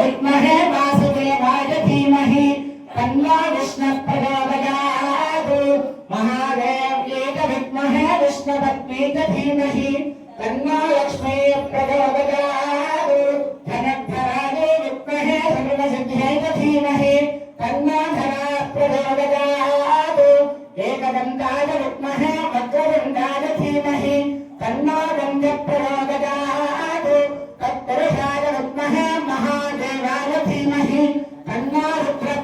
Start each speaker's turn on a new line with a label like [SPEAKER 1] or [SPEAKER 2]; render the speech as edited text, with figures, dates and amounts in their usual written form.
[SPEAKER 1] विद्महे वासुदेवाय धीमहि तन्नो विष्णुः प्रचोदयात् महादेव्यै च विद्महे विष्णुपत्न्यै च धीमहि तन्नो लक्ष्मीः प्रचोदयात् धनधरायै विद्महे सर्वसिद्ध्यै च धीमहि तन्नो धनः प्रचोदयात् एकदन्ताय विद्महे वक्रतुण्डाय धीमहि तन्नो गन्धः प्रचोदयात् तत्पुरुषाय विद्महे महादेवाय धीमहि तन्नो रुद्रः